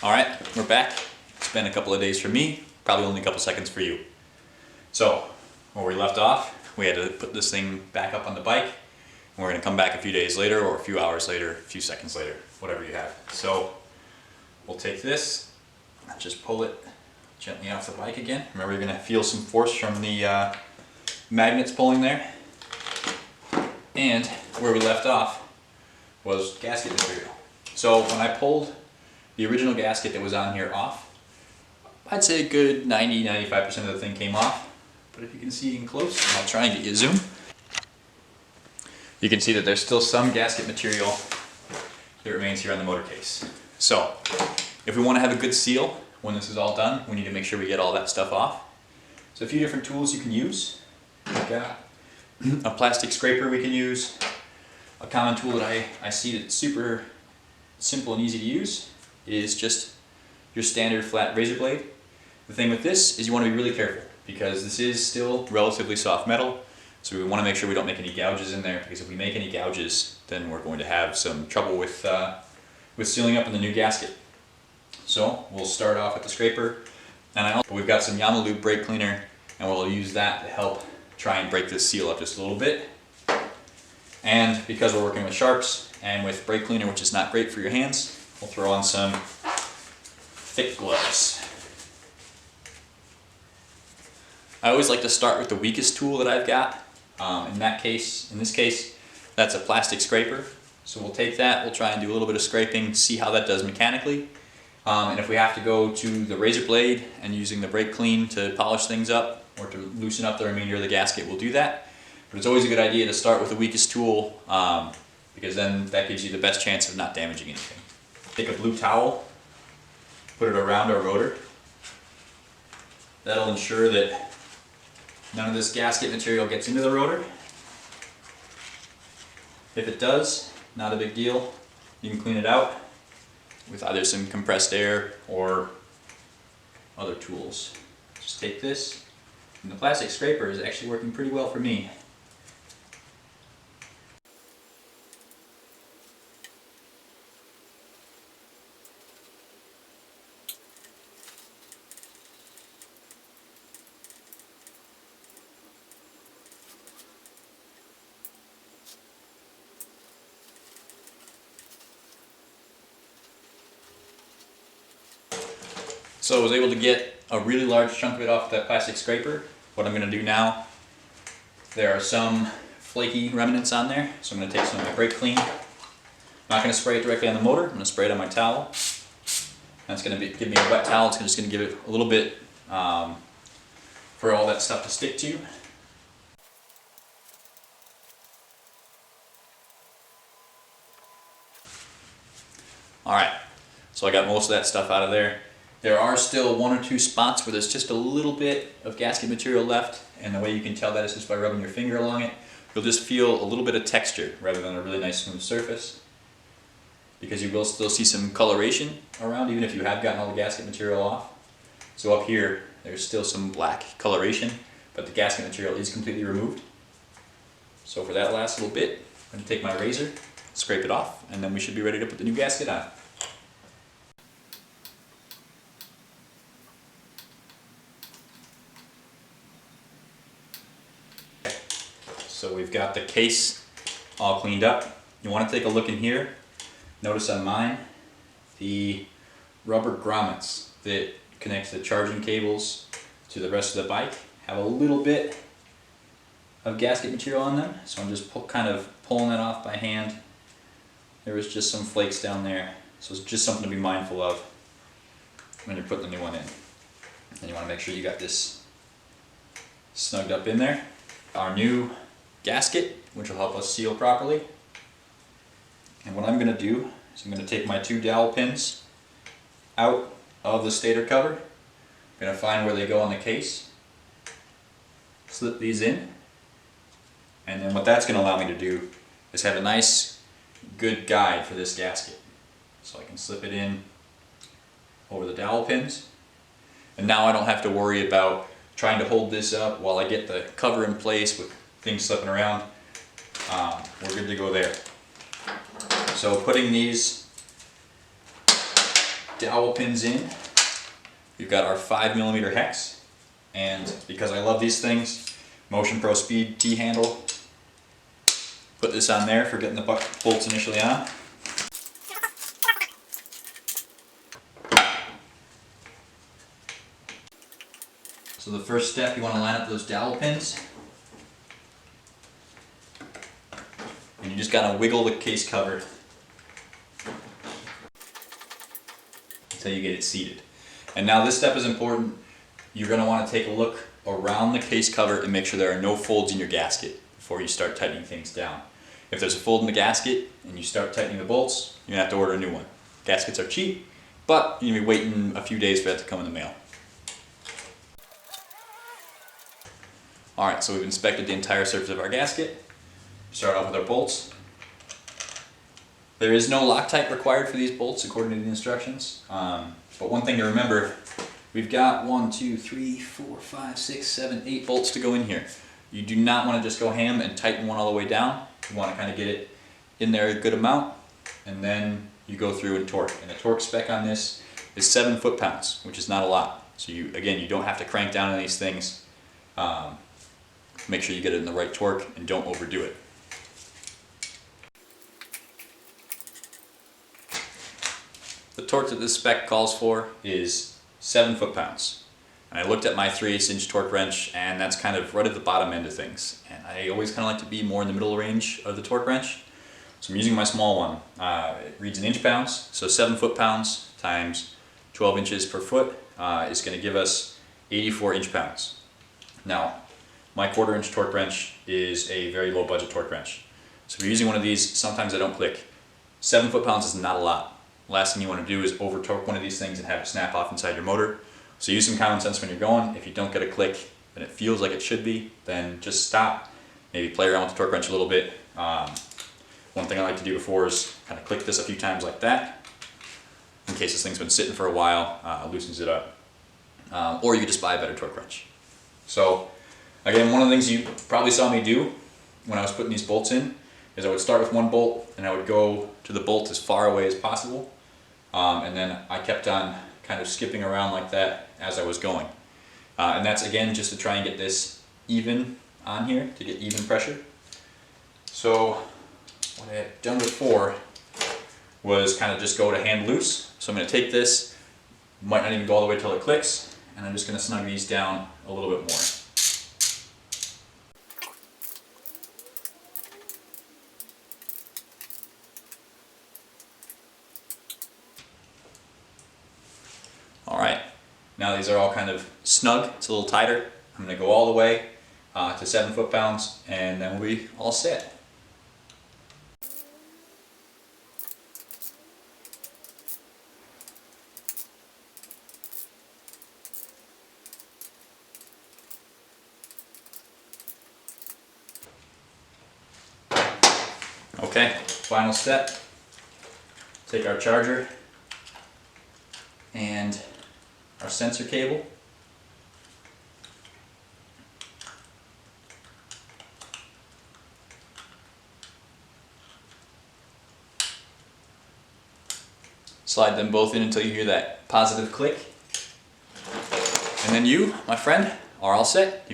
All right, we're back. It's been a couple of days for me, probably only a couple seconds for you. So, where we left off, we had to put this thing back up on the bike. And we're gonna come back a few days later, or a few hours later, a few seconds later, whatever you have. So, we'll take this, just pull it gently off the bike again. Remember, you're gonna feel some force from the magnets pulling there. And where we left off was gasket material. So when I pulled the original gasket that was on here off, I'd say a good 90–95% of the thing came off. But if you can see in close, and I'll try and get you a zoom, you can see that there's still some gasket material that remains here on the motor case. So if we want to have a good seal when this is all done, we need to make sure we get all that stuff off. So a few different tools you can use. We've got a plastic scraper we can use. A common tool that I see that's super simple and easy to use is just your standard flat razor blade. The thing with this is you want to be really careful because this is still relatively soft metal, so we want to make sure we don't make any gouges in there, because if we make any gouges then we're going to have some trouble with sealing up in the new gasket. So we'll start off with the scraper, and we've got some Yamaha brake cleaner, and we'll use that to help try and break this seal up just a little bit. And because we're working with sharps and with brake cleaner, which is not great for your hands, we'll throw on some thick gloves. I always like to start with the weakest tool that I've got. In this case, that's a plastic scraper. So we'll take that, we'll try and do a little bit of scraping, see how that does mechanically. And if we have to go to the razor blade and using the brake clean to polish things up or to loosen up the remainder of the gasket, we'll do that. But it's always a good idea to start with the weakest tool, because then that gives you the best chance of not damaging anything. Take a blue towel, put it around our rotor. That'll ensure that none of this gasket material gets into the rotor. If it does, not a big deal. You can clean it out with either some compressed air or other tools. Just take this, and the plastic scraper is actually working pretty well for me. So I was able to get a really large chunk of it off that plastic scraper. What I'm going to do now, there are some flaky remnants on there, so I'm going to take some of my brake clean. I'm not going to spray it directly on the motor, I'm going to spray it on my towel. That's going to give me a wet towel, it's just going to give it a little bit for all that stuff to stick to. Alright, so I got most of that stuff out of there. There are still one or two spots where there's just a little bit of gasket material left, and the way you can tell that is just by rubbing your finger along it. You'll just feel a little bit of texture rather than a really nice smooth surface, because you will still see some coloration around even if you have gotten all the gasket material off. So up here there's still some black coloration, but the gasket material is completely removed. So for that last little bit, I'm going to take my razor, scrape it off, and then we should be ready to put the new gasket on. So we've got the case all cleaned up. You want to take a look in here. Notice on mine, the rubber grommets that connect the charging cables to the rest of the bike have a little bit of gasket material on them. So I'm just kind of pulling that off by hand. There was just some flakes down there. So it's just something to be mindful of when you're putting the new one in. And you want to make sure you got this snugged up in there. Our new gasket, which will help us seal properly. And what I'm going to do is I'm going to take my two dowel pins out of the stator cover. I'm going to find where they go on the case, slip these in, and then what that's going to allow me to do is have a nice good guide for this gasket. So I can slip it in over the dowel pins, and now I don't have to worry about trying to hold this up while I get the cover in place with things slipping around. We're good to go there. So putting these dowel pins in. We've got our 5mm hex, and because I love these things, Motion Pro Speed T-handle. Put this on there for getting the bolts initially on. So the first step, you want to line up those dowel pins. And you just gotta wiggle the case cover until you get it seated. And now this step is important. You're gonna want to take a look around the case cover and make sure there are no folds in your gasket before you start tightening things down. If there's a fold in the gasket and you start tightening the bolts, you're gonna have to order a new one. Gaskets are cheap, but you're gonna be waiting a few days for that to come in the mail. Alright, so we've inspected the entire surface of our gasket. Start off with our bolts. There is no Loctite required for these bolts according to the instructions. But one thing to remember, we've got 1, 2, 3, 4, 5, 6, 7, 8 bolts to go in here. You do not want to just go ham and tighten one all the way down. You want to kind of get it in there a good amount, and then you go through and torque. And the torque spec on this is 7 foot-pounds, which is not a lot. So you don't have to crank down on these things. Make sure you get it in the right torque and don't overdo it. The torque that this spec calls for is 7 foot-pounds. And I looked at my 3/8" torque wrench, and that's kind of right at the bottom end of things. And I always kind of like to be more in the middle range of the torque wrench. So I'm using my small one. It reads in inch-pounds, so 7 foot-pounds times 12 inches per foot is going to give us 84 inch-pounds. Now, my 1/4" torque wrench is a very low budget torque wrench. So if you're using one of these, sometimes I don't click. 7 foot-pounds is not a lot. Last thing you want to do is over torque one of these things and have it snap off inside your motor. So use some common sense when you're going. If you don't get a click and it feels like it should be, then just stop. Maybe play around with the torque wrench a little bit. One thing I like to do before is kind of click this a few times like that, in case this thing's been sitting for a while, loosens it up. Or you could just buy a better torque wrench. So again, one of the things you probably saw me do when I was putting these bolts in is I would start with one bolt and I would go to the bolt as far away as possible. And then I kept on kind of skipping around like that as I was going. And that's again just to try and get this even on here, to get even pressure. So what I had done before was kind of just go to hand loose. So I'm going to take this, might not even go all the way till it clicks, and I'm just going to snug these down a little bit more. Alright, now these are all kind of snug, it's a little tighter. I'm going to go all the way to 7 foot-pounds, and then we'll be all set. Okay, final step. Take our charger and our sensor cable. Slide them both in until you hear that positive click. And then you, my friend, are all set. You've got